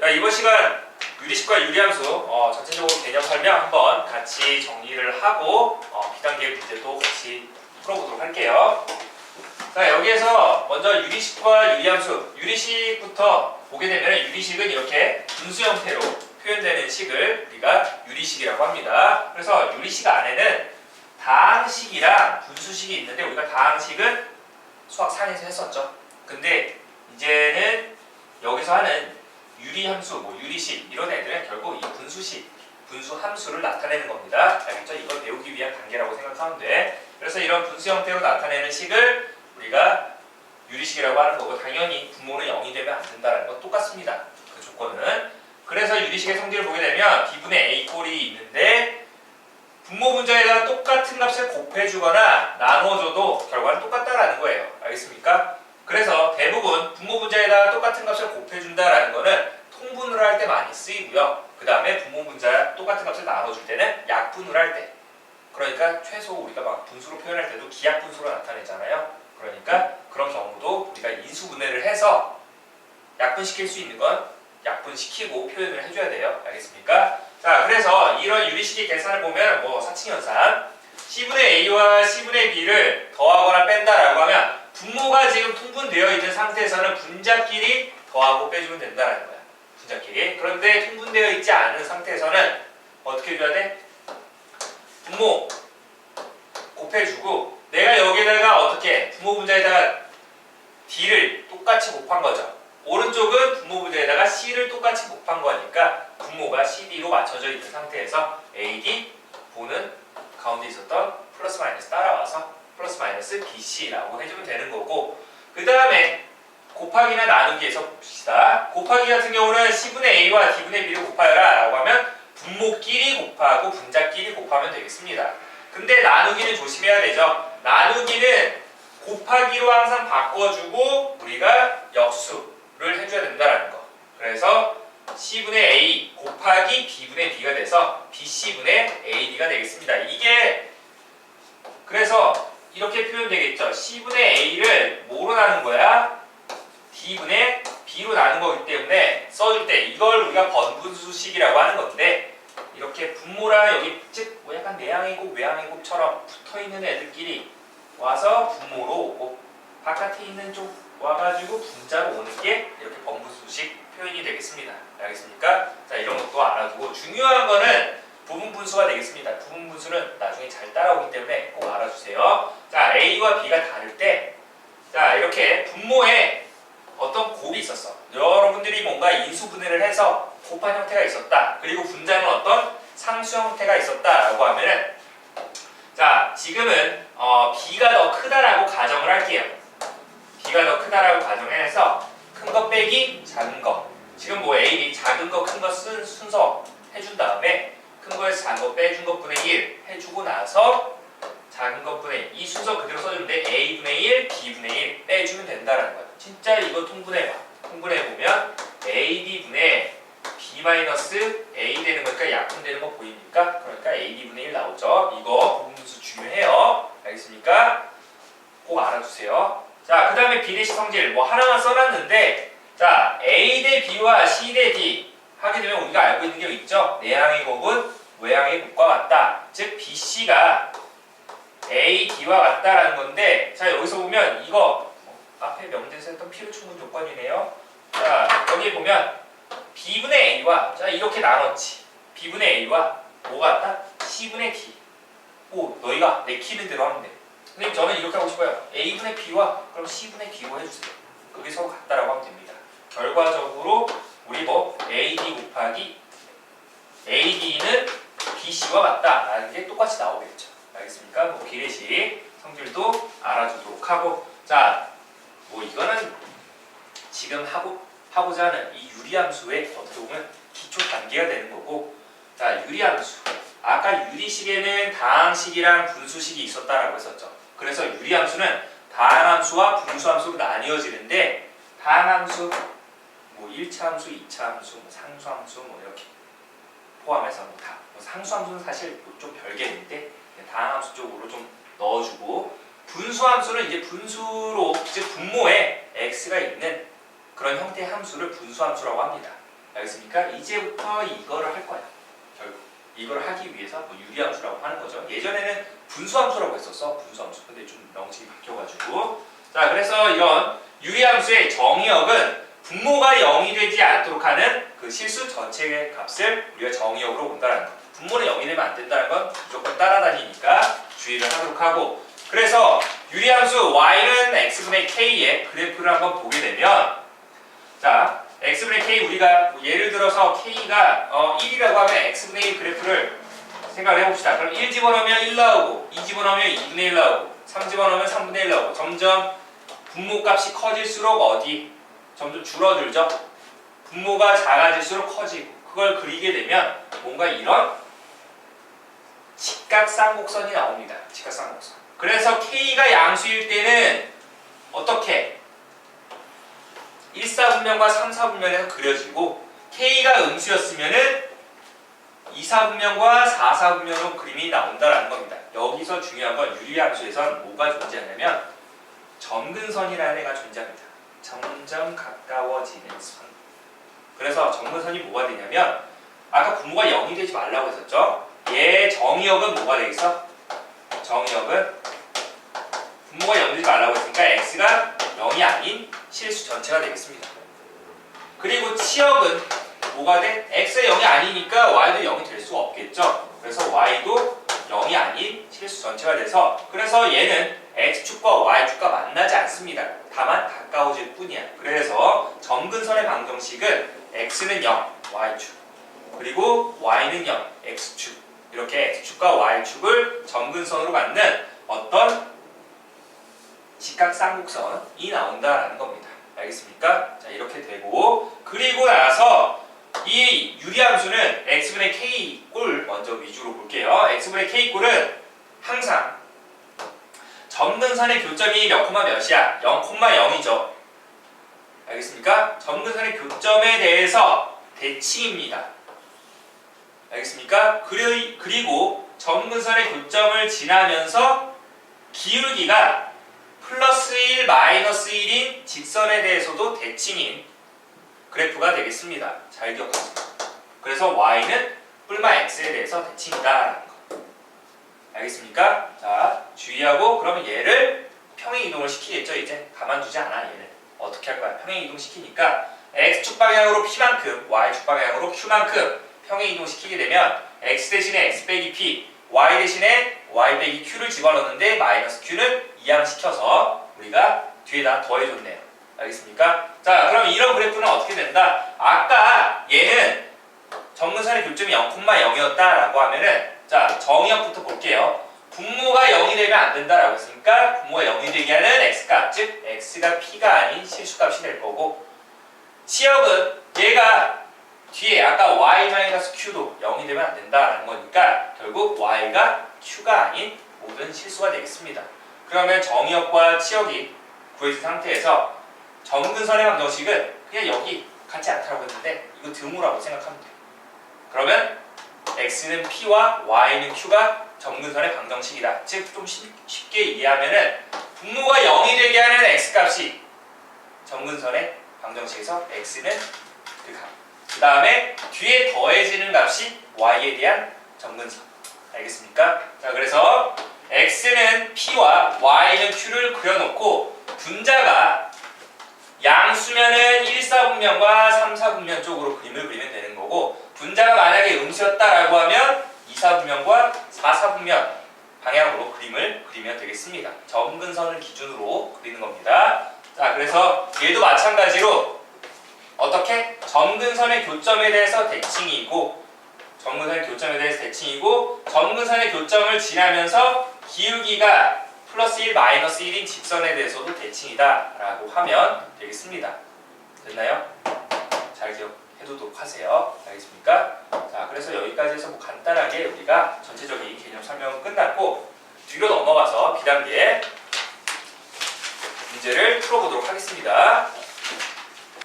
자, 이번 시간 유리식과 유리함수 전체적으로 개념 설명 한번 같이 정리를 하고 비단계 문제도 같이 풀어보도록 할게요. 자, 여기에서 먼저 유리식과 유리함수, 유리식부터 보게 되면 유리식은 이렇게 분수 형태로 표현되는 식을 우리가 유리식이라고 합니다. 그래서 유리식 안에는 다항식이랑 분수식이 있는데 우리가 다항식은 수학 4에서 했었죠. 근데 이제는 여기서 하는 유리함수, 유리식 이런 애들은 결국 이 분수식, 분수함수를 나타내는 겁니다. 알겠죠? 이걸 배우기 위한 단계라고 생각하면 돼. 그래서 이런 분수 형태로 나타내는 식을 우리가 유리식이라고 하는 거고, 당연히 분모는 0이 되면 안 된다는 건 똑같습니다. 그 조건은. 그래서 유리식의 성질을 보게 되면 b분의 a 꼴이 있는데 분모 분자에다가 똑같은 값을 곱해주거나 나눠줘도 결과는 똑같다라는 거예요. 알겠습니까? 그래서 대부분 분모 분자에다가 똑같은 값을 곱해준다라는 거는 통분을 할 때 많이 쓰이고요. 그 다음에 분모 분자 똑같은 값을 나눠줄 때는 약분을 할 때, 그러니까 최소 우리가 막 분수로 표현할 때도 기약분수로 나타내잖아요. 그러니까 그런 경우도 우리가 인수분해를 해서 약분시킬 수 있는 건 약분시키고 표현을 해줘야 돼요. 알겠습니까? 자, 그래서 이런 유리식의 계산을 보면 사칙연산 C분의 A와 C분의 B를 더하거나 뺀다라고 하면 분모가 지금 통분되어 있는 상태에서는 분자끼리 더하고 빼주면 된다는 거야. 분자끼리. 그런데 통분되어 있지 않은 상태에서는 어떻게 해줘야 돼? 분모 곱해주고, 내가 여기다가 어떻게 분모 분자에다가 D를 똑같이 곱한 거죠. 오른쪽은 분모 분자에다가 C를 똑같이 곱한 거니까 분모가 CD로 맞춰져 있는 상태에서 AD 보는 가운데 있었던 플러스 마이너스 따라와서 플러스 마이너스 BC라고 해주면 되는 거고, 그 다음에 곱하기나 나누기에서 봅시다. 곱하기 같은 경우는 C분의 A와 D분의 B를 곱하여라 라고 하면 분모끼리 곱하고 분자끼리 곱하면 되겠습니다. 근데 나누기는 조심해야 되죠. 나누기는 곱하기로 항상 바꿔주고 우리가 역수를 해줘야 된다는 거. 그래서 C분의 A 곱하기 B분의 B가 돼서 BC분의 AD가 되겠습니다. 이게 그래서 이렇게 표현되겠죠. C분의 A를 뭐로 나눈 거야? D분의 B로 나눈 거기 때문에 써줄 때 이걸 우리가 번분수식이라고 하는 건데, 이렇게 분모랑 여기 즉 약간 내항의 곱 외항의 곱처럼 붙어있는 애들끼리 와서 분모로 오고 바깥에 있는 쪽 와가지고 분자로 오는 게 이렇게 번분수식 표현이 되겠습니다. 알겠습니까? 자, 이런 것도 알아두고, 중요한 거는 부분분수가 되겠습니다. 부분분수는 나중에 잘 따라오기 때문에 꼭 알아주세요. 자, A와 B가 다를 때, 자, 이렇게 분모에 어떤 곱이 있었어. 여러분들이 뭔가 인수분해를 해서 곱한 형태가 있었다. 그리고 분자는 어떤 상수 형태가 있었다라고 하면은, 자, 지금은 B가 더 크다라고 가정을 할게요. B가 더 크다라고 가정해서 큰 거 빼기 작은 거. 지금 A, B 작은 거 큰 거 쓴 순서 해준 다음에 큰 거에서 작은 거 빼준 것분의 1 해주고 나서 작은 것분의 이 순서 그대로 써주는데 A분의 1, B분의 1 빼주면 된다라는 거예요. 진짜 이거 통분해봐. 통분해보면 AD분의 B-A 되는 거니까 약분되는 거 보입니까? 그러니까 AD분의 1 나오죠. 이거 부분분수 중요해요. 알겠습니까? 꼭 알아주세요. 자, 그 다음에 B 대시 성질 하나만 써놨는데, 자, A 대 B와 C 대 D 하게 되면 우리가 알고 있는 게 있죠? 내항의 곱은 외항의 곱과 같다. 즉 BC가 A, D와 같다라는 건데, 자, 여기서 보면 이거 앞에 명대에서 했던 필요충분 조건이네요. 자, 여기 보면 B분의 A와, 자, 이렇게 나눴지. B분의 A와 뭐가 같다? C분의 D. 너희가 내키는 대로 하면 돼. 선생님, 저는 이렇게 하고 싶어요. A분의 B와 그럼 C분의 D로 해주세요. 그게 서로 같다라고 하면 됩니다. 결과적으로 우리 AD 곱하기 AD는 BC와 같다라는 게 똑같이 나오겠죠. 알겠습니까? 비례식 성질도 알아두도록 하고, 자, 이거는 지금 하고자 하는 이 유리함수의 어떻게 보면 기초 단계가 되는 거고, 자, 유리함수. 아까 유리식에는 다항식이랑 분수식이 있었다라고 했었죠. 그래서 유리함수는 다항함수와 분수함수로 나뉘어지는데, 다항함수 1차 함수, 2차 함수, 상수함수 이렇게 포함해서 다. 상수함수는 사실 좀 별개인데 다항함수 쪽으로 좀 넣어주고, 분수함수는 이제 분수로 즉 분모에 x가 있는 그런 형태의 함수를 분수함수라고 합니다. 알겠습니까? 이제부터 이거를 할 거야. 결국 이걸 하기 위해서 뭐 유리함수라고 하는 거죠. 예전에는 분수함수라고 했었어. 분수함수. 근데 좀 명칭이 바뀌어가지고. 자, 그래서 이런 유리함수의 정의역은 분모가 0이 되지 않도록 하는 그 실수 전체의 값을 우리가 정의역으로 본다는 거. 분모는 0이 되면 안 된다는 건 무조건 따라다니니까 주의를 하도록 하고. 그래서 유리함수 y는 x분의 k의 그래프를 한번 보게 되면, 자, x분의 k 우리가 예를 들어서 k가 1이라고 하면 x분의 1 그래프를 생각을 해봅시다. 그럼 1 집어넣으면 1 나오고, 2 집어넣으면 2분의 1 나오고, 3 집어넣으면 3분의 1 나오고, 점점 분모값이 커질수록 점점 줄어들죠. 분모가 작아질수록 커지고, 그걸 그리게 되면 뭔가 이런 직각쌍곡선이 나옵니다. 직각쌍곡선. 그래서 k가 양수일 때는 어떻게 1사분면과 3사분면에서 그려지고, k가 음수였으면은 2사분면과 4사분면으로 그림이 나온다라는 겁니다. 여기서 중요한 건 유리함수에선 뭐가 존재하냐면 점근선이라는 애가 존재합니다. 점점 가까워지는 선. 그래서 점근선이 뭐가 되냐면, 아까 분모가 0이 되지 말라고 했었죠. 얘 정의역은 뭐가 되겠어? 정의역은 분모가 0이 되지 말라고 했으니까 x가 0이 아닌 실수 전체가 되겠습니다. 그리고 치역은 뭐가 돼? x가 0이 아니니까 y도 0이 될 수가 없겠죠. 그래서 y도 0이 아닌 실수 전체가 돼서, 그래서 얘는 x축과 y축과 만나지 않습니다. 다만 가까워질 뿐이야. 그래서 점근선의 방정식은 x는 0, y축, 그리고 y는 0, x축, 이렇게 x축과 y축을 점근선으로 갖는 어떤 직각쌍곡선이 나온다라는 겁니다. 알겠습니까? 자, 이렇게 되고, 그리고 나서 이 유리함수는 x분의 k 꼴 먼저 위주로 볼게요. x분의 k 꼴은 항상 점근선의 교점이 몇 콤마 몇이야? 0,0이죠. 알겠습니까? 점근선의 교점에 대해서 대칭입니다. 알겠습니까? 그리고 점근선의 교점을 지나면서 기울기가 플러스 1, 마이너스 1인 직선에 대해서도 대칭인 그래프가 되겠습니다. 잘 기억하세요. 그래서 y는 뿔마 x에 대해서 대칭이다라는 거. 알겠습니까? 자, 주의하고, 그러면 얘를 평행 이동을 시키겠죠. 이제 가만두지 않아. 얘를 어떻게 할 거야? 평행 이동 시키니까 x축 방향으로 p만큼, y축 방향으로 q만큼 평행 이동 시키게 되면 x 대신에 x 빼기 p, y 대신에 y 빼기 q를 집어넣는데 마이너스 q는 이항시켜서 우리가 뒤에다 더해줬네요. 알겠습니까? 자, 그럼 이런 그래프는 어떻게 된다? 아까 얘는 점근선의 교점이 0,0이었다라고 하면은, 자, 정의역부터 볼게요. 분모가 0이 되면 안 된다라고 했으니까 분모가 0이 되게 하는 x값, 즉 x가 p가 아닌 실수값이 될 거고, 치역은 얘가 뒤에 아까 y-q도 0이 되면 안 된다라는 거니까 결국 y가 q가 아닌 모든 실수가 되겠습니다. 그러면 정의역과 치역이 구해진 상태에서 점근선의 방정식은 그냥 여기 같지 않다고 했는데 이거 드무라고 생각하면 돼요. 그러면 x는 p와 y는 q가 점근선의 방정식이다. 즉 좀 쉽게 이해하면은 분모가 0이 되게 하는 x값이 점근선의 방정식에서 x는 그 값, 그 다음에 뒤에 더해지는 값이 y에 대한 점근선. 알겠습니까? 자, 그래서 x는 p와 y는 q를 그려놓고 분자가 양수면은 1사분면과 3사분면 쪽으로 그림을 그리면 되는 거고, 분자가 만약에 음수였다라고 하면 2사분면과 4사분면 방향으로 그림을 그리면 되겠습니다. 점근선을 기준으로 그리는 겁니다. 자, 그래서 얘도 마찬가지로 어떻게? 점근선의 교점에 대해서 대칭이고, 점근선의 교점을 지나면서 기울기가 플러스 1, 마이너스 1인 직선에 대해서도 대칭이다 라고 하면 되겠습니다. 됐나요? 잘 기억해두도록 하세요. 알겠습니까? 자, 그래서 여기까지 해서 뭐 간단하게 우리가 전체적인 개념 설명은 끝났고, 뒤로 넘어가서 B단계 문제를 풀어보도록 하겠습니다.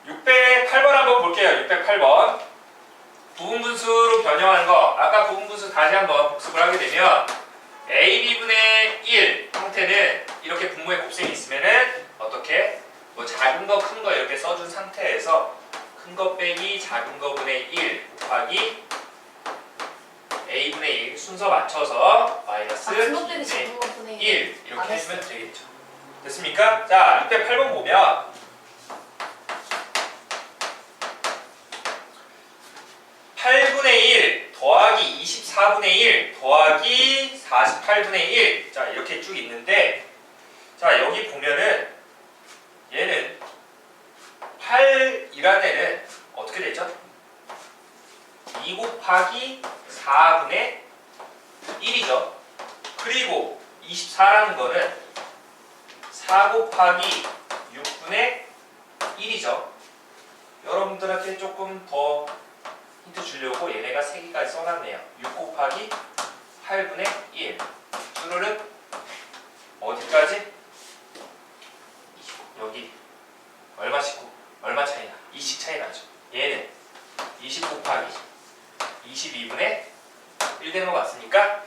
608번 한번 볼게요. 608번. 부분분수로 변형하는 거. 아까 부분분수 다시 한번 복습을 하게 되면 AB분의 1 형태는 이렇게 분모의 곱셈이 있으면은 어떻게? 뭐 작은 거, 큰 거 이렇게 써준 상태에서 큰 거 빼기 작은 거분의 1 곱하기 a분의 1 순서 맞춰서 마이너스 큰 거 빼기 b분의 작은 거분의 1 이렇게 알았어. 해주면 되겠죠. 됐습니까? 자, 이때 8번 보면 8분의 1 더하기 24분의 1 더하기 48분의 1 자 이렇게 쭉 있는데 자 여기 보면은 얘는 8이라는 애는 어떻게 되죠? 2 곱하기 4분의 1이죠. 그리고 24라는 거는 4 곱하기 6분의 1이죠. 여러분들한테 조금 더 힌트 주려고 얘네가 3개까지 써놨네요. 6 곱하기 8분의 1 쭈르륵 어디까지? 여기 얼마씩 얼마 차이나? 2씩 차이 나죠. 얘는 20 곱하기 22분의 1 되는 거 맞습니까?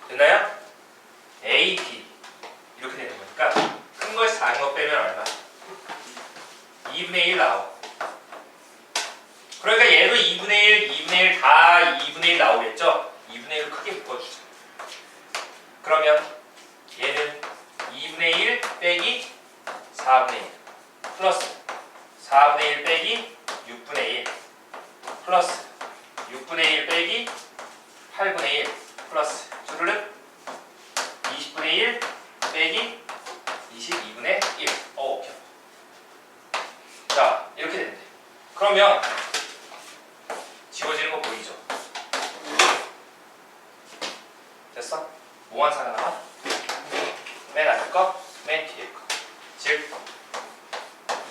됐나요? A, B 이렇게 되는 거니까 큰 것이 작은 거 빼면 얼마? 2분의 1 나오고 그러니까 얘도 2분의 1, 2분의 1 다 2분의 1 나오겠죠? 2분의 1을 크게 묶어주자. 그러면 얘는 2분의 1 빼기 4분의 1 플러스 4분의 1 빼기 6분의 1 플러스 6분의 1 빼기 8분의 1 플러스 쭈르륵 20분의 1 빼기 22분의 1 오케이. 자 이렇게 되는데 그러면 지워지는 거 보이죠? 됐어? 뭐만 살아남아? 맨 앞에 거, 맨 뒤에 거. 즉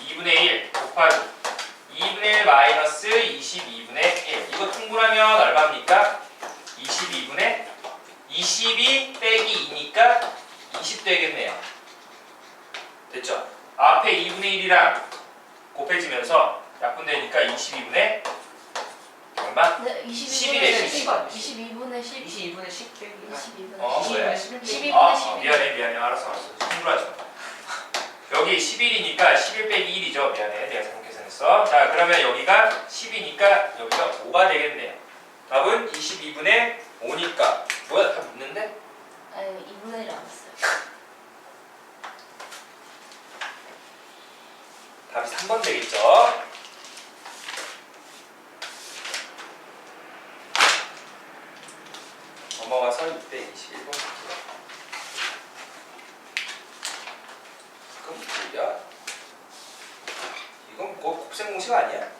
2분의 1 곱하기 2분의 1 마이너스 22분의 1 이거 통분하면 얼마입니까? 22분의 22 빼기 2니까 20 되겠네요. 됐죠? 앞에 2분의 1이랑 곱해지면서 약분되니까 22분의 얼마? 네, 11에 10. 22분의 10. 22분의 10 빼기 22분의 어, 10. 왜? 12분의 아, 12. 미안해 알았어 흥분하지 마. 여기 11이니까 11 빼기 1이죠. 미안해 내가 잘못 계산했어. 자 그러면 여기가 10이니까 여기가 5가 되겠네요. 답은 22분의 5니까 뭐야 답 있는데? 아니 2분의 1 알았어요. 답이 3번 되겠죠. 넘어가서 621번 볼게요. 그럼 뭐야? 이건 뭐 곱셈 공식 아니야?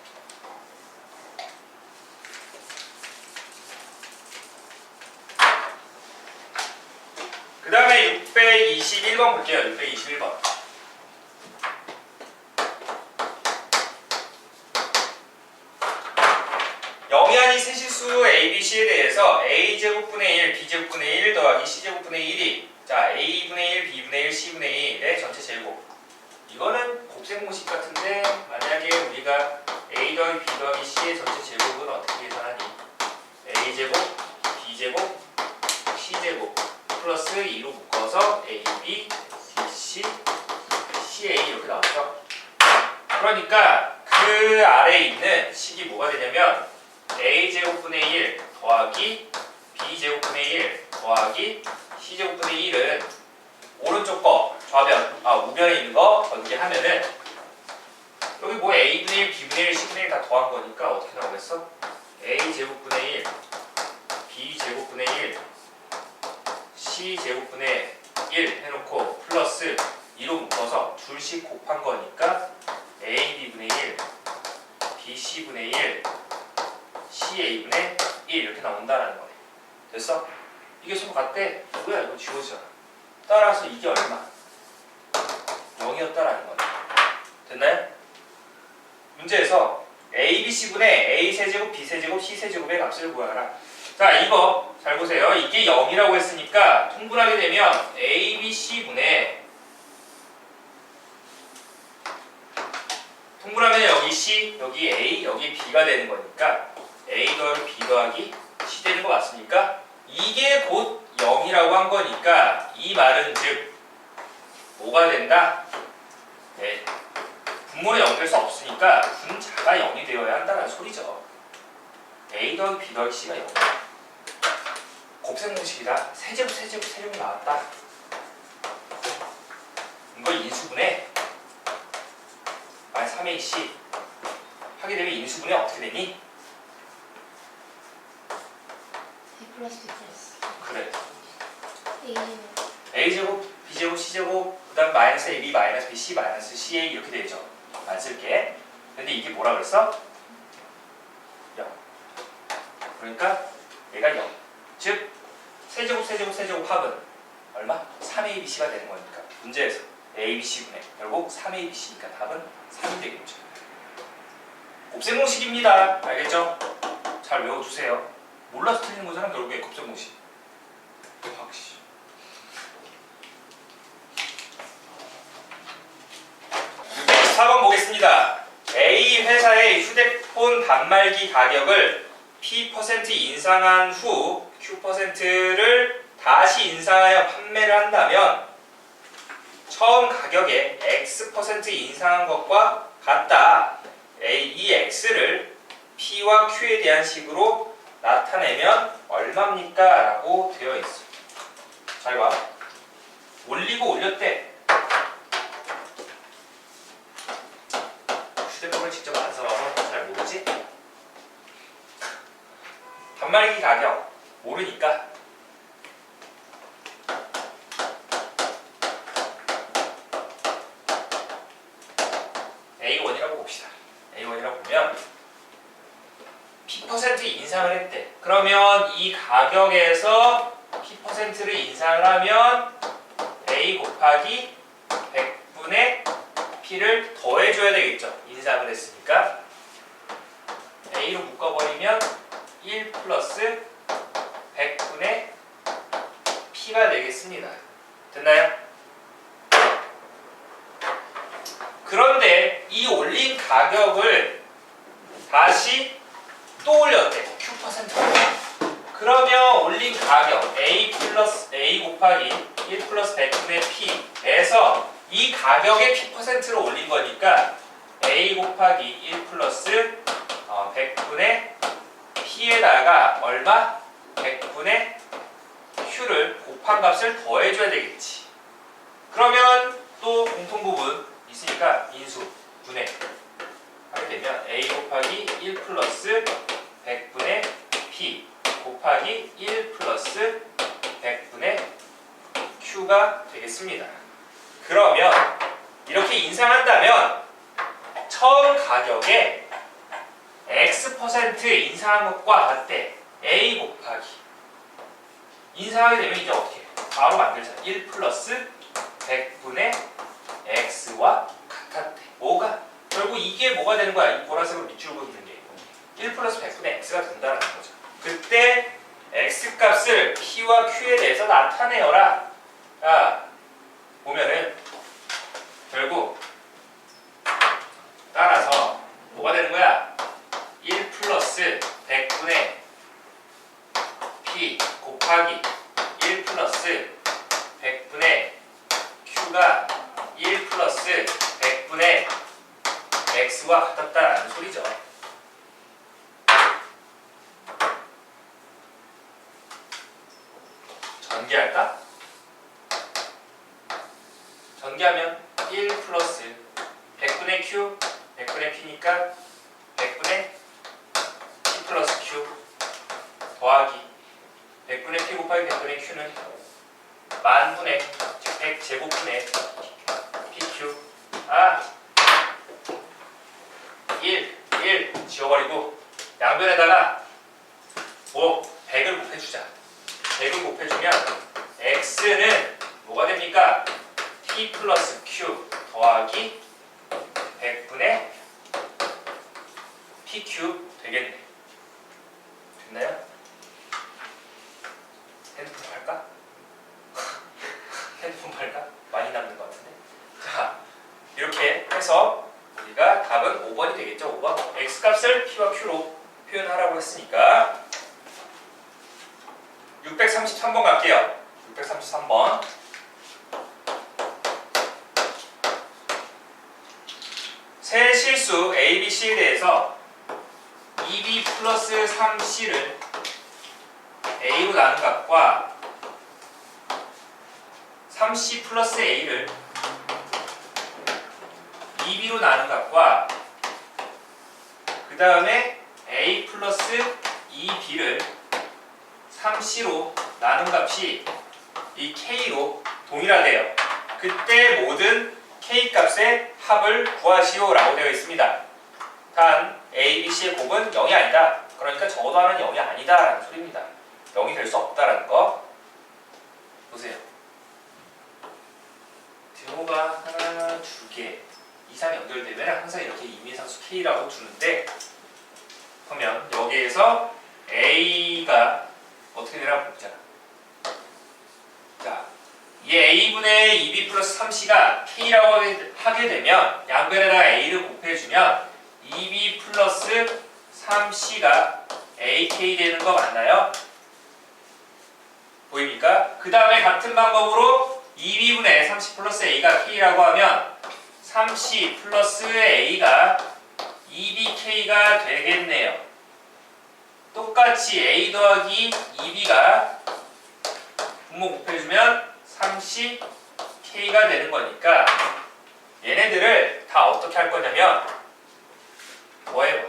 그 다음에 621번 볼게요. 621번. 영이한이 세실수 A, B, C에 대해서 A제곱분의 1, B제곱분의 1 더하기 C제곱분의 1이 자 A분의 1, B분의 1, C분의 1의 전체 제곱 이거는 곱셈 공식 같은데 만약에 우리가 A 더하기 B 더하기 C의 전체 제곱은 어떻게 계산하니? A제곱, B제곱, C제곱 플러스 2로 묶어서 A, B, C, CA 이렇게 나왔죠. 그러니까 그 아래에 있는 식이 뭐가 되냐면 A제곱분의 1 더하기 B제곱분의 1 더하기 C제곱분의 1은 오른쪽 거 좌변, 우변에 있는 거 전개 하면은 여기 뭐 A분의 1, B분의 1, C분의 1 다 더한 거니까 어떻게 나오겠어? A제곱분의 1 B제곱분의 1 C제곱분의 1 해놓고 플러스 2로 묶어서 둘씩 곱한 거니까 AB분의 1 BC분의 1 CA분의 1 이렇게 나온다는 거네. 됐어? 이게 서로 같대? 뭐야 이거 지워지잖아. 따라서 이게 얼마? 0이었다라는 거네. 됐나요? 문제에서 A, B, C분의 A 세제곱, B 세제곱, C 세제곱의 값을 구하라. 자 이거 잘 보세요. 이게 0이라고 했으니까 통분하게 되면 A, B, C분의 통분하면 여기 C, 여기 A, 여기 B가 되는 거니까 A 더하기 B 더하기 C 되는 거 맞습니까? 이게 곧 0이라고 한 거니까 이 말은 즉 뭐가 된다? 네, 분모는 0 될 수 없으니까 분자가 0이 되어야 한다는 소리죠. A 더하기 B 더하기 C가 0이야. 곱셈 공식이다. 세제곱 나왔다. 이걸 인수분해 마이너스 3AC 하게 되면 인수분해 어떻게 되니? A 플러스 B 플러스 그래. A A제곱, B제곱, C제곱 그 다음 마이너스 AB, 마이너스 BC, 마이너스 CA 이렇게 되죠. 안 쓸게. 근데 이게 뭐라 그랬어? 0. 그러니까 얘가 0. 즉 세제곱 합은 얼마? 3ABC가 되는 거니까 문제에서 ABC분의 결국 3ABC니까 답은 3이 되겠죠. 곱셈 공식입니다. 알겠죠? 잘 외워두세요. 몰라서 틀리는 거잖아 결국에 곱셈 공식. 확실. 4번 보겠습니다. A 회사의 휴대폰 단말기 가격을 P% 인상한 후 Q%를 다시 인상하여 판매를 한다면 처음 가격에 X% 인상한 것과 같다. 이 X를 P와 Q에 대한 식으로 나타내면 얼마입니까? 라고 되어 있어. 잘 봐. 올리고 올렸대. 휴대폰을 직접 안 써봐서 잘 모르지? 단말기 가격 모르니까 A1이라고 봅시다. A1이라고 보면 P% 인상을 했대. 그러면 이 가격에서 P%를 인상을 하면 A 곱하기 100분의 P를 더해줘야 되겠죠. 인상을 했으니까 A로 묶어버리면 1 플러스 100분의 P가 되겠습니다. 됐나요? 그런데 이 올린 가격을 다시 또 올렸대. Q%. 그러면 올린 가격 A 곱하기 1 플러스 100분의 P에서 이 가격의 P%를 올린 거니까 A 곱하기 1 플러스 100분의 P에다가 얼마? 100분의 Q를 곱한 값을 더해줘야 되겠지. 그러면 또 공통부분 있으니까 인수, 분해 하게 되면 A 곱하기 1 플러스 100분의 P 곱하기 1 플러스 100분의 Q가 되겠습니다. 그러면 이렇게 인상한다면 처음 가격에 X% 인상한 것과 같대. A 곱하기 인상하게 되면 이제 어떻게 해? 바로 만들자. 1 플러스 100분의 X와 같았대. 뭐가? 결국 이게 뭐가 되는 거야? 이 보라색으로 밑줄 그리는 게 1 플러스 100분의 X가 된다는 거죠. 그때 X 값을 P와 Q에 대해서 나타내어라. 보면은 결국 따라서 뭐가 되는 거야? 1 플러스 100분의 P 곱하기 1 플러스 100분의 Q가 1 플러스 100분의 X와 같았다라는 소리죠. 전개할까? 전개하면 1 플러스 100분의 Q, 100분의 P니까 100분의 P 플러스 Q 더하기 100분의 P 곱하기 100분의 Q는 만분의 즉 100제곱분의 PQ 1 지워버리고 양변에다가 100을 곱해주자. 100을 곱해주면 X는 뭐가 됩니까? P 플러스 Q 더하기 100분의 PQ 되겠네. 됐나요? 핸드폰 팔까? 핸드폰 팔까? 많이 남는 것 같은데. 자, 이렇게 해서 우리가 답은 5번이 되겠죠. 5번. X값을 P와 Q로 표현하라고 했으니까 633번 갈게요. 633번. 세 실수 A, B, C에 대해서 2B 플러스 3C를 A로 나눈 값과 3C 플러스 A를 2B로 나눈 값과 그 다음에 A 플러스 2B를 3C로 나눈 값이 이 K로 동일하대요. 그때 모든 K 값의 합을 구하시오 라고 되어 있습니다. 단 A, B, C의 곱은 0이 아니다. 그러니까 적어도 하는 0이 아니다 라는 소리입니다. 0이 될 수 없다라는 거 보세요. 등호가 하나, 두 개 이상 연결되면 항상 이렇게 이민상수 K라고 주는데 그러면 여기에서 A가 어떻게 되나 보자. 자, 이 A분의 2B 플러스 3C가 K라고 하게 되면 양변에다가 A를 곱해주면 2B 플러스 3C가 AK 되는 거 맞나요? 보입니까? 그 다음에 같은 방법으로 2B분의 3C 플러스 A가 K라고 하면 3C 플러스 A가 2BK가 되겠네요. 똑같이 A 더하기 2B가 분모 곱해주면 3C K가 되는 거니까 얘네들을 다 어떻게 할 거냐면 뭐예요?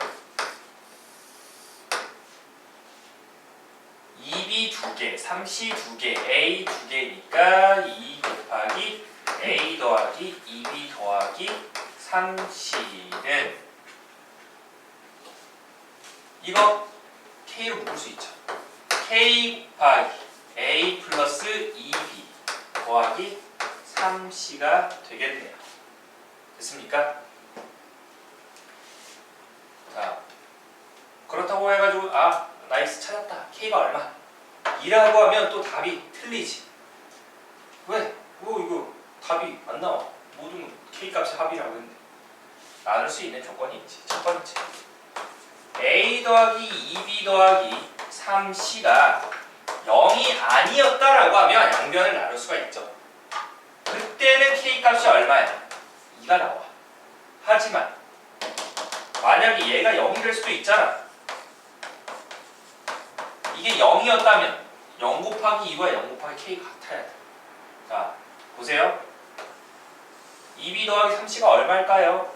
2B 2개, 3C 2개, A 2개니까 2 곱하기 A 더하기 2B 더하기 3C는 이거 K로 묶을 수 있죠. K 곱하기 A 플러스 2B 더하기 3C가 되겠네요. 됐습니까? 자, 그렇다고 해가지고 나이스 찾았다. K가 얼마? 2라고 하면 또 답이 틀리지. 왜? 이거 답이 안 나와. 모든 K값의 합이라고 했는데 나눌 수 있는 조건이 있지. 첫 번째 A 더하기 2B 더하기 3C가 0이 아니었다라고 하면 양변을 나눌 수가 있죠. 그때는 K값이 얼마야? 2가 나와. 하지만 만약에 얘가 0이 될 수도 있잖아. 이게 0이었다면 0 곱하기 2와 0 곱하기 K 같아야 돼. 자, 보세요. 2B 더하기 3C가 얼마일까요?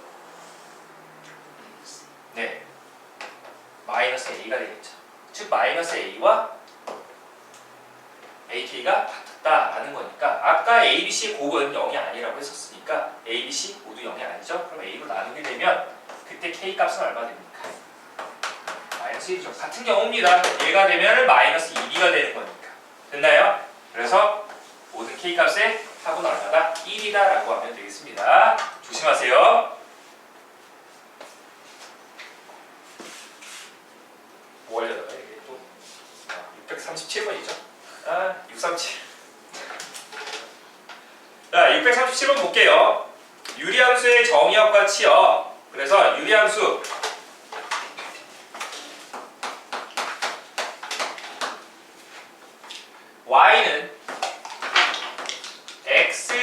네, 마이너스 A가 되겠죠. 즉 마이너스 A와 AK가 같다라는 거니까 아까 A, B, C의 곱은 0이 아니라고 했었으니까 A, B, C 모두 0이 아니죠? 그럼 A로 나누게 되면 그때 K 값은 얼마 됩니까? 마이너스 1이죠. 같은 경우입니다. 얘가 되면 마이너스 2B가 되는 거니까. 됐나요? 그래서 모든 K 값의 합은 얼마다? 1이다 라고 하면 되겠습니다. 조심하세요. 뭐 하려다가 이게 또 637번이죠. 637. 자, 637번 볼게요. 유리함수의 정의역과 치역. 그래서 유리함수 y는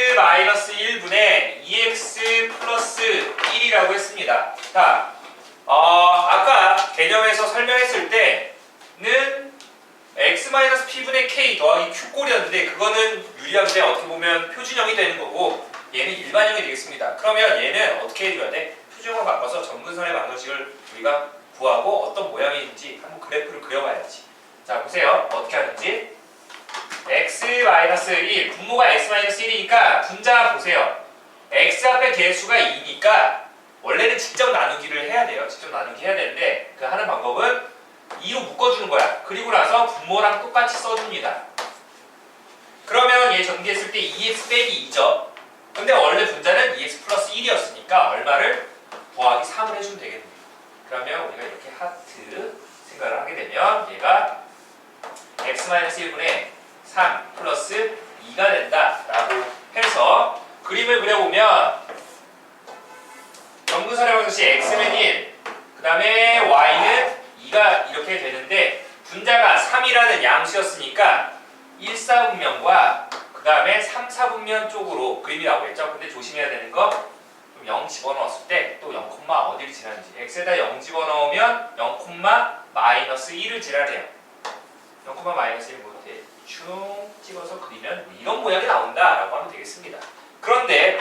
x-1분의 2x 플러스 1이라고 했습니다. 자, 아까 개념에서 설명했을 때는 x-p분의 k 더하기 q꼴이었는데 그거는 유리함수의 어떻게 보면 표준형이 되는 거고 얘는 일반형이 되겠습니다. 그러면 얘는 어떻게 해줘야 돼? 표준형으로 바꿔서 점근선의 방정식을 우리가 구하고 어떤 모양인지 한번 그래프를 그려봐야지. 자, 보세요. 어떻게 하는지. x-1 분모가 x-1이니까 분자 보세요. x 앞에 개수가 2니까 원래는 직접 나누기를 해야 돼요. 직접 나누기 해야 되는데 그 하는 방법은 2로 묶어주는 거야. 그리고 나서 분모랑 똑같이 써줍니다. 그러면 얘 전개했을 때 2x 빼기 2죠. 근데 원래 분자는 2x 플러스 1이었으니까 얼마를 더하기 3을 해주면 되겠네요. 그러면 우리가 이렇게 하트 생각을 하게 되면 얘가 x-1분의 3 플러스 2가 된다라고 해서 그림을 그려보면 점근선의 방정식 x는 1, 그 다음에 y는 2가 이렇게 되는데 분자가 3이라는 양수였으니까 1, 4분면과 그 다음에 3, 4분면 쪽으로 그림이 나오겠죠. 근데 조심해야 되는 거 0 집어넣었을 때 또 0, 어디를 지나는지. x에다 0 집어넣으면 0, 마이너스 1을 지나래요. 0, 마이너스 1 뭐 대충 찍어서 그리면 뭐 이런 모양이 나온다라고 하면 되겠습니다. 그런데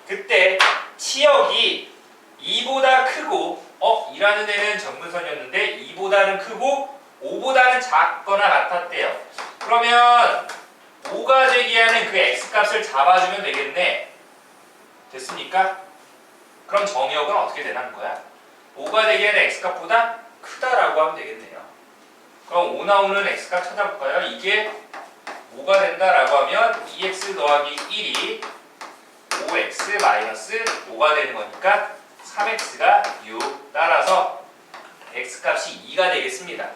그때 치역이 2보다 크고 2라는 애는 정근선이었는데 2보다는 크고 5보다는 작거나 같았대요. 그러면 5가 되게 하는 그 x값을 잡아주면 되겠네. 됐습니까? 그럼 정의역은 어떻게 되는 거야? 5가 되게 하는 x값보다 크다라고 하면 되겠네요. 그럼 5 나오는 x값 찾아볼까요? 이게 5가 된다라고 하면 2x 더하기 1이 5x 마이너스 5가 되는 거니까 3x가 6. 따라서 x값이 2가 되겠습니다.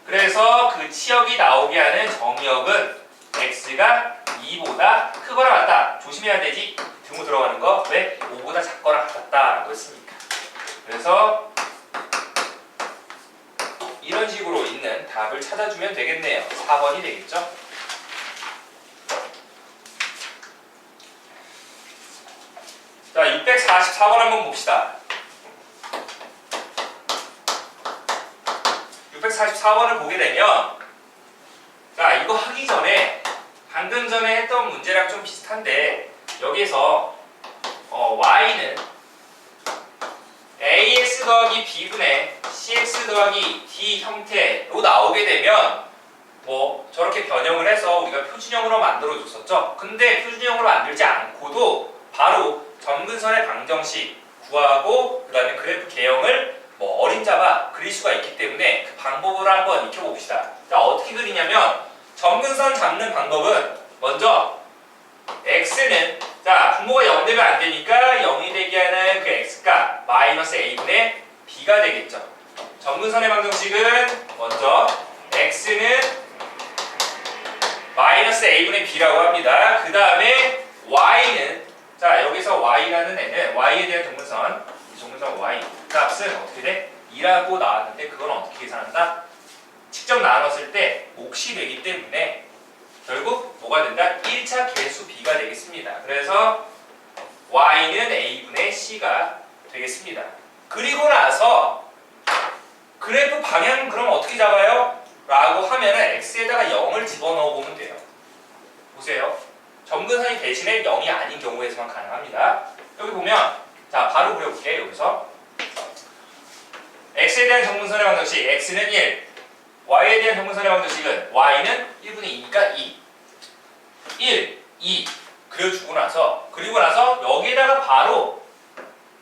그래서 그 치역이 나오게 하는 정의역은 x가 2보다 크거나 같다. 조심해야 되지. 등호 들어가는 거. 왜? 5보다 작거나 같다라고 했으니까. 그래서 이런 식으로 있는 답을 찾아주면 되겠네요. 4번이 되겠죠? 자, 644번 한번 봅시다. 644번을 보게 되면 자, 이거 하기 전에 방금 전에 했던 문제랑 좀 비슷한데 여기에서 y는 ax 더하기 b분의 cx 더하기 d 형태로 나오게 되면 뭐 저렇게 변형을 해서 우리가 표준형으로 만들어 줬었죠. 근데 표준형으로 만들지 않고도 바로 점근선의 방정식 구하고 그 다음에 그래프 개형을 뭐 어림잡아 그릴 수가 있기 때문에 그 방법을 한번 익혀봅시다. 자, 어떻게 그리냐면 점근선 잡는 방법은 먼저 x는 자 분모가 0 되면 안 되니까 0이 되게 하는 그 x값 마이너스 a분의 b가 되겠죠. 점근선의 방정식은 먼저 x는 마이너스 a분의 b라고 합니다. 그 다음에 y는 자 여기서 y라는 애는 y에 대한 정근선 이 정근선 y 값은 어떻게 돼? 2라고 나왔는데 그건 어떻게 계산한다? 직접 나눴을 때 몫이 되기 때문에 결국 뭐가 된다? 1차 계수 b가 되겠습니다. 그래서 y는 a분의 c가 되겠습니다. 그리고 나서 그래프 방향 그럼 어떻게 잡아요? 라고 하면은 x에다가 0을 집어넣어 보면 돼요. 보세요. 점근선이 대신에 0이 아닌 경우에서만 가능합니다. 여기 보면 자 바로 그려볼게. 여기서 x에 대한 점근선의 방정식 x는 1 y에 대한 점근선의 방정식은 y는 1분의 2니까 1 2 그려주고 나서 그리고 나서 여기에다가 바로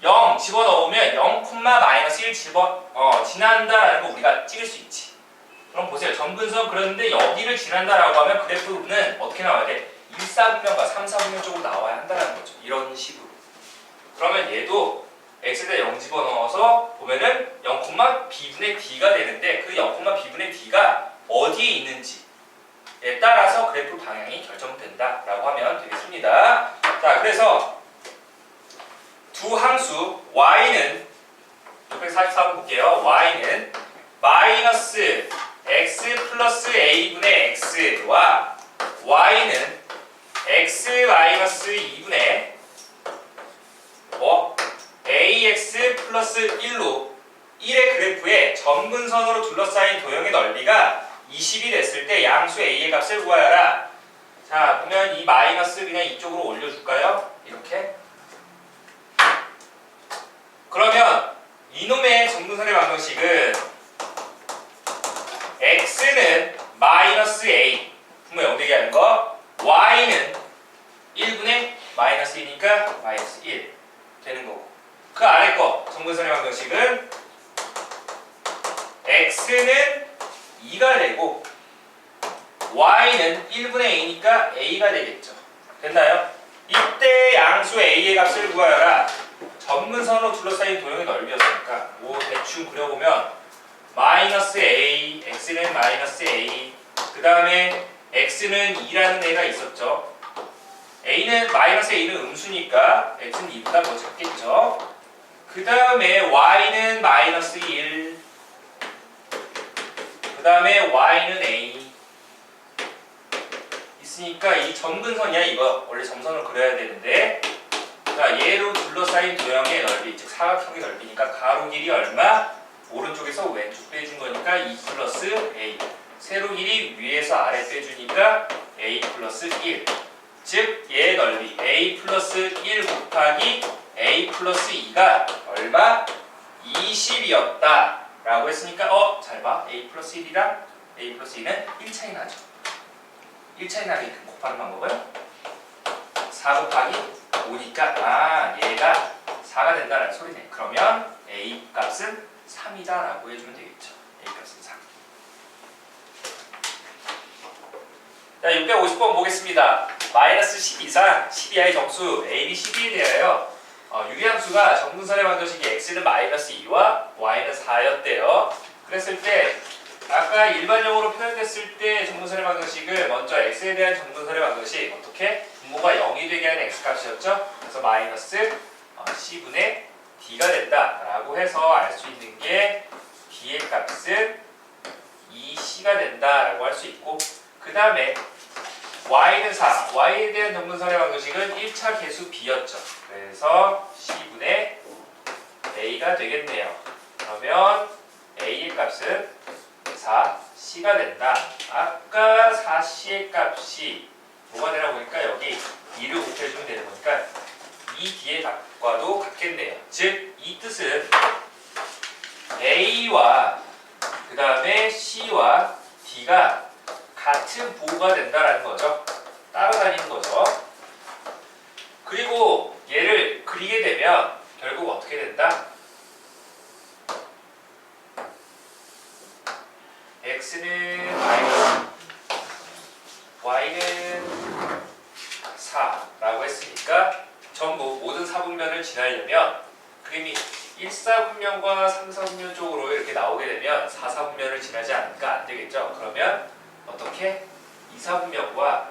0 집어넣으면 0, 마이너스 1 지난다라는 거 우리가 찍을 수 있지. 그럼 보세요. 점근선 그렸는데 여기를 지난다라고 하면 그래프는 어떻게 나와야 돼? 1, 4분면과 3, 4분면 쪽으로 나와야 한다는 거죠. 이런 식으로. 그러면 얘도 x에다 0 집어넣어서 보면은 0, b분의 d가 되는데 그 0, b분의 d가 어디에 있는지에 따라서 그래프 방향이 결정된다라고 하면 되겠습니다. 자, 그래서 두 함수 y는 644번 볼게요. y는 마이너스 x 플러스 a분의 x와 y는 x 마이너스 2분의 ax 플러스 1로 1의 그래프에 점근선으로 둘러싸인 도형의 넓이가 20이 됐을 때 양수 a의 값을 구하여라. 자, 보면 이 마이너스 그냥 이쪽으로 올려줄까요? 이렇게. 그러면 이놈의 점근선의 방정식은 x는 마이너스 a 분모 0 되게 하는 거 y는 1분의 마이너스 2니까 마이너스 1 되는 거고 그 아래 거 점근선의 방정식은 x는 2가 되고 y는 1분의 a니까 a가 되겠죠. 됐나요? 이때 양수 a의 값을 구하여라. 점근선으로 둘러싸인 도형의 넓이였으니까 뭐 대충 그려보면 마이너스 a, x는 마이너스 a 그 다음에 x는 2라는 애가 있었죠. a는 마이너스 a는 음수니까 x는 2보다 더 작겠죠. 그 다음에 y는 마이너스 1 그 다음에 y는 a 있으니까 이 점근선이야. 이거 원래 점선을 그려야 되는데 자, 얘로 둘러싸인 도형의 넓이, 즉 사각형의 넓이니까 가로 길이 얼마? 오른쪽에서 왼쪽 빼준 거니까 2 플러스 a. 세로 길이 위에서 아래 빼주니까 a 플러스 1. 즉 얘의 넓이 a 플러스 1 곱하기 a 플러스 2가 얼마? 20이었다 라고 했으니까 잘 봐. a 플러스 1이랑 a 플러스 2는 1 차이 나죠. 1 차이 나게 곱하는 방법은 4 곱하기 5니까 얘가 4가 된다는 소리네. 그러면 a 값은 3이다 라고 해주면 되겠죠. a 값은 3. 자, 650번 보겠습니다. 마이너스 10 이상 10 이하의 정수 a, b, c, d에 대하여 유리함수가 정분선의 방정식이 x는 마이너스 2와 y는 4였대요. 그랬을 때 아까 일반형으로 표현됐을 때 정분선의 방정식을 먼저 x에 대한 정분선의 방정식 어떻게? 분모가 0이 되게 하는 x값이었죠. 그래서 마이너스 c분의 d가 된다라고 해서 알 수 있는 게 d의 값은 2c가 된다라고 할 수 있고, 그 다음에 y는 4, y에 대한 정분선의 방정식은 1차 계수 b였죠. 그래서 c분의 a가 되겠네요. 그러면 a의 값은 4c가 된다. 아까 4c의 값이 뭐가 되나 보니까 여기 2를 곱해주면 되는 거니까 이 뒤의 값과도 같겠네요. 즉 이 뜻은 a와 그 다음에 c와 d가 같은 부호가 된다라는 거죠. 따라다니는 거죠. 그리고 얘를 그리게 되면 결국 어떻게 된다? x는 마이너스 y는 4라고 했으니까 전부 모든 사분면을 지나려면 그림이 1사분면과 3사분면 쪽으로 이렇게 나오게 되면 4사분면을 지나지 않으니까 안 되겠죠. 그러면 어떻게 2사분면과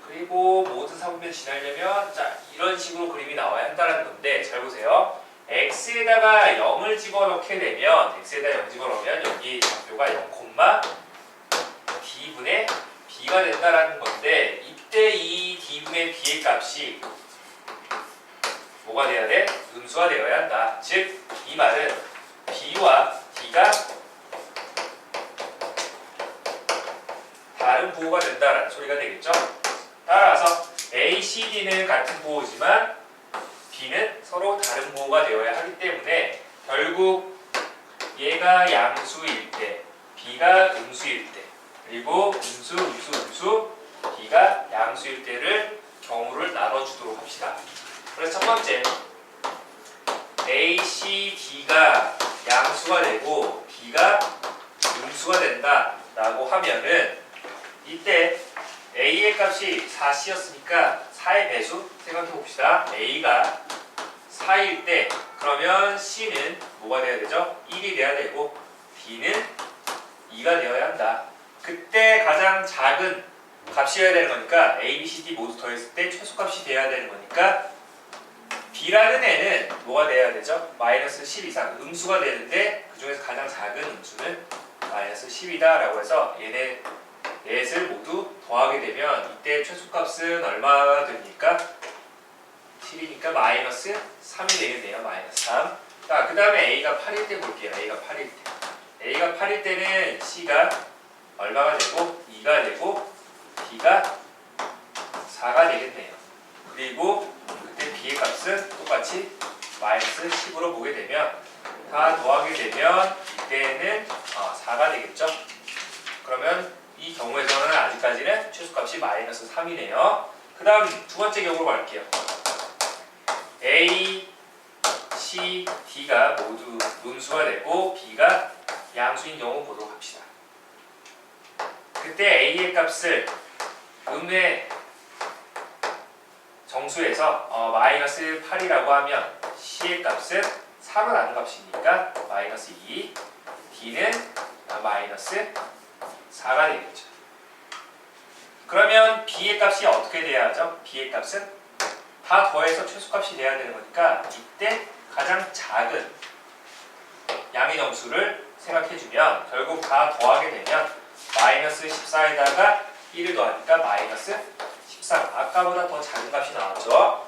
그리고 모든 사분면 지나려면 자 이런 식으로 그림이 나와야 한다는 건데 잘 보세요. x에다가 0을 집어넣게 되면 x에다 0 집어넣으면 여기 좌표가 0, d분의 b가 된다라는 건데 이때 이 d분의 b의 값이 뭐가 돼야 돼? 음수가 되어야 한다. 즉 이 말은 b와 d가 다른 부호가 된다라는 소리가 되겠죠. 따라서 a, c, d는 같은 부호지만 b는 서로 다른 부호가 되어야 하기 때문에 결국 얘가 양수일 때 b가 음수일 때 그리고 음수 b가 양수일 때를 경우를 나눠주도록 합시다. 그래서 첫 번째 a, c, d가 양수가 되고 b가 음수가 된다 라고 하면은 이때 a의 값이 4c였으니까 4의 배수 생각해 봅시다. a가 4일 때 그러면 c는 뭐가 돼야 되죠? 1이 돼야 되고 d는 2가 되어야 한다. 그때 가장 작은 값이어야 되는 거니까 a, b, c, d 모두 더했을 때 최소값이 돼야 되는 거니까 b라는 애는 뭐가 돼야 되죠? 마이너스 10 이상 음수가 되는데 그 중에서 가장 작은 음수는 마이너스 10이다 라고 해서 얘네 넷을 모두 더하게 되면 이때 최소값은 얼마가 됩니까? 7이니까 마이너스 3이 되겠네요. 마이너스 3. 자, 그 다음에 a가 8일 때 볼게요. a가 8일 때. a가 8일 때는 c가 얼마가 되고 2가 되고 b가 4가 되겠네요. 그리고 그때 b의 값은 똑같이 마이너스 10으로 보게 되면 다 더하게 되면 이때는 4가 되겠죠. 그러면 이 경우에서는 아직까지는 최소값이 마이너스 3이네요. 그 다음 두 번째 경우로 갈게요. A, C, D가 모두 음수가 되고 B가 양수인 경우 보도록 합시다. 그때 A의 값을 음의 정수에서 마이너스 8이라고 하면 C의 값은 4로 나눈 값이니까 마이너스 2, D는 마이너스 4가 되겠죠. 그러면 B의 값이 어떻게 돼야 하죠? B의 값은 다 더해서 최소값이 돼야 되는 거니까 이때 가장 작은 양의 정수를 생각해주면 결국 다 더하게 되면 마이너스 14에다가 1을 더하니까 마이너스 13. 아까보다 더 작은 값이 나왔죠.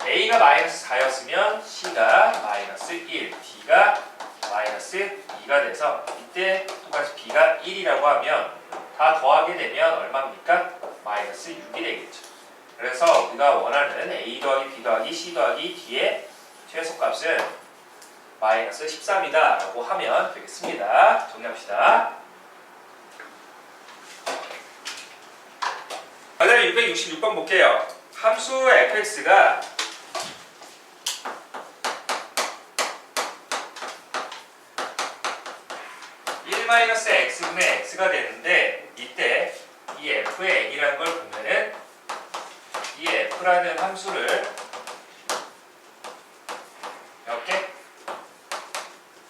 A가 마이너스 4였으면 C가 마이너스 1, D가 마이너스 2가 돼서 이때 똑같이 B가 1이라고 하면 다 더하게 되면 얼마입니까? 마이너스 6이 되겠죠. 그래서 우리가 원하는 A 더하기 B 더하기 C 더하기 D의 최소값은 마이너스 13이다 라고 하면 되겠습니다. 정리합시다. 그 다음에 666번 볼게요. 함수 fx가 1-x분의 x가 되는데 이때 이 f의 n이라는 걸 보면은 이 f라는 함수를 이렇게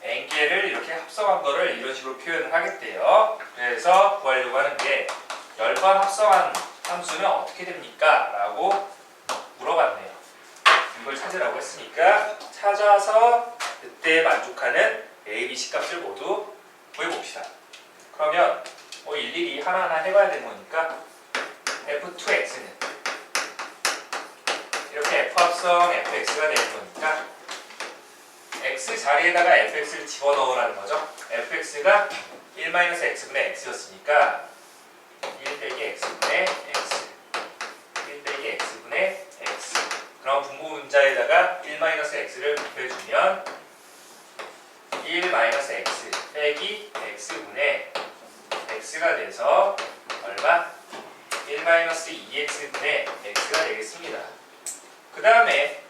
n개를 이렇게 합성한 거를 이런 식으로 표현을 하겠대요. 그래서 구하려고 하는 게 10번 합성한 함수는 어떻게 됩니까? 라고 물어봤네요. 이걸 찾으라고 했으니까 찾아서 그때 만족하는 A, B, C 값을 모두 구해봅시다. 그러면 뭐 일일이 하나하나 해봐야 되는 거니까 F2X는 이렇게 F 합성 fx가 되는 거니까 x 자리에다가 fx를 집어넣으라는 거죠. fx가 1-x분의 x였으니까 1 빼기 x분의 x 1 빼기 x분의 x. 그럼 분모문자에다가 1-x를 곱해주면 1-x 빼기 x분의 x가 돼서 얼마? 1-2x분의 x가 되겠습니다. 그 다음에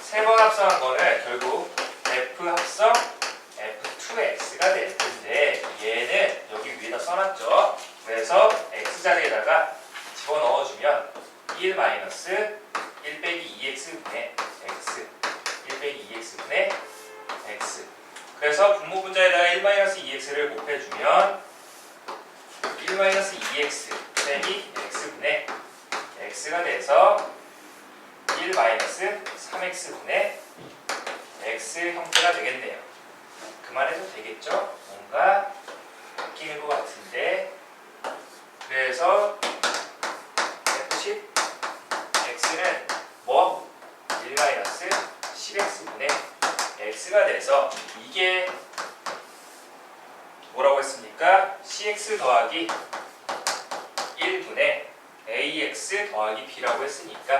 세 번 합성한 거는 결국 f 합성 f2x가 될 텐데 얘는 여기 위에다 써놨죠. 그래서 x 자리에다가 집어넣어주면 1 빼기 2x분의 x 1 빼기 2x분의 x. 그래서 분모분자에다가 1-2x를 곱해주면 1-2x 빼기 x분의 x가 돼서 1-3x분의 x 형태가 되겠네요. 그만해도 되겠죠? 뭔가 바뀌는 것 같은데 그래서 F10 x는 뭐? 1-10x분의 x가 돼서 이게 뭐라고 했습니까? cx 더하기 1분의 ax 더하기 b라고 했으니까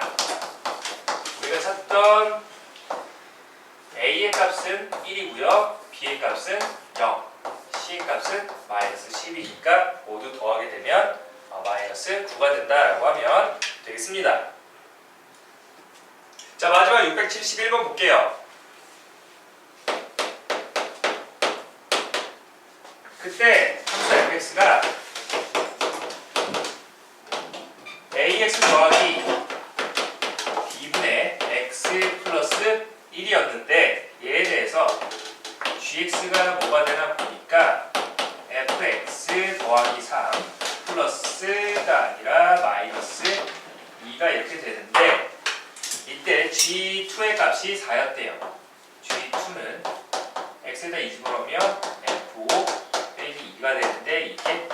우리가 찾던 a의 값은 1이고요. b의 값은 0, c의 값은 마이너스 10이니까 모두 더하게 되면 마이너스 9가 된다라고 하면 되겠습니다. 자, 마지막 671번 볼게요. 그때 함수 fx가 ax 더하기 b분의 x 플러스 1이었는데 얘에 대해서 gx가 뭐가 되나 보니까 fx 더하기 3 플러스가 아니라 마이너스 2가 이렇게 되는데 이때 g2의 값이 4였대요. g2는 x에다 2 집어넣으면 f5 빼기 2가 되는데 이게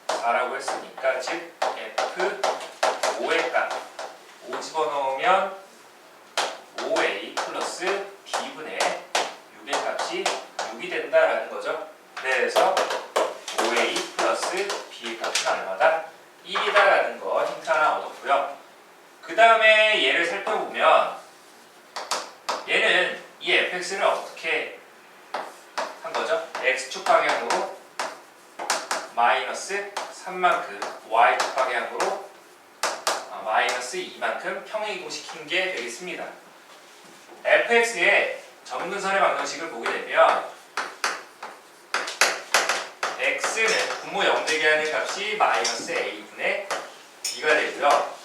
4라고 했으니까 즉 f5의 값 5 집어넣으면 5a 플러스 b분의 6의 값이 6이 된다라는 거죠. 그래서 5a 플러스 b의 값은 얼마다? 1이다라는 거 힌트 하나 얻었고요. 그 다음에 얘를 살펴보면 얘는 이 fx를 어떻게 한 거죠? x축 방향으로 마이너스 3만큼 y축 방향으로 마이너스 2만큼 평행이동시킨 게 되겠습니다. fx의 점근선의 방정식을 보게 되면 x는 분모 0되게 하는 값이 마이너스 a분의 b가 되고요.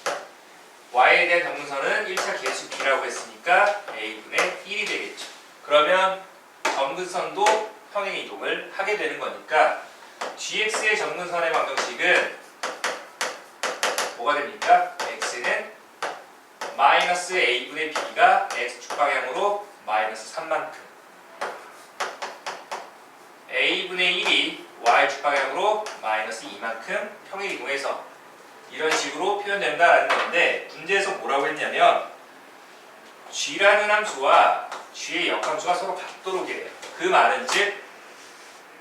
y에 대한 점근선은 1차 계수 b라고 했으니까 a분의 1이 되겠죠. 그러면 점근선도 평행이동을 하게 되는 거니까 gx의 점근선의 방정식은 뭐가 됩니까? x는 마이너스 a분의 b가 x축 방향으로 마이너스 3만큼 a분의 1이 y축 방향으로 마이너스 2만큼 평행이동해서 이런 식으로 표현된다라는 건데 문제에서 뭐라고 했냐면 g라는 함수와 g의 역함수가 서로 같도록 해요. 그 말은 즉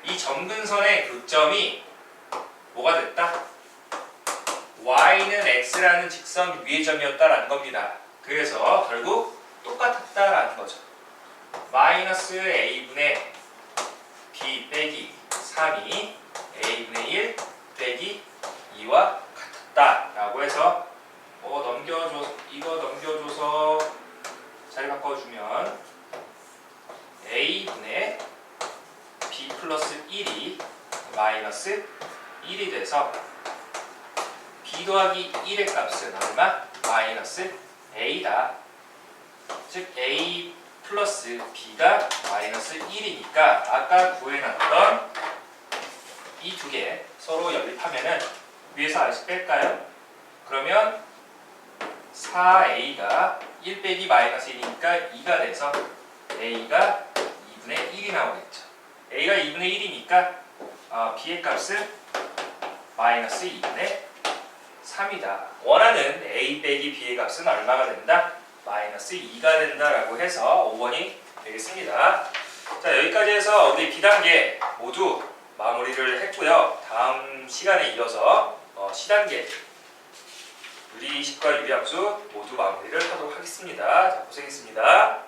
이 점근선의 교점이 뭐가 됐다? y는 x라는 직선 위의 점이었다라는 겁니다. 그래서 결국 똑같았다라는 거죠. 마이너스 a분의 b 빼기 3이 a분의 1 빼기 2와 같았다라고 해서 이거 넘겨줘서 자리 바꿔주면 a분의 b 플러스 1이 마이너스 1이 돼서 b 더하기 1의 값은 얼마? 마이너스 a다. 즉 a 플러스 b가 마이너스 1이니까 아까 구해놨던 이 두 개 서로 연립하면은 위에서 아래씩 뺄까요? 그러면 4a가 1 빼기 마이너스 1이니까 2가 돼서 a가 2분의 1이 나오겠죠. a가 2분의 1이니까 b의 값은 마이너스 2분의 3이다. 원하는 a 빼기 b의 값은 얼마가 된다? 마이너스 2가 된다라고 해서 5번이 되겠습니다. 자, 여기까지 해서 우리 B단계 모두 마무리를 했고요. 다음 시간에 이어서 C단계 유리식과 유리함수 모두 마무리를 하도록 하겠습니다. 자, 고생했습니다.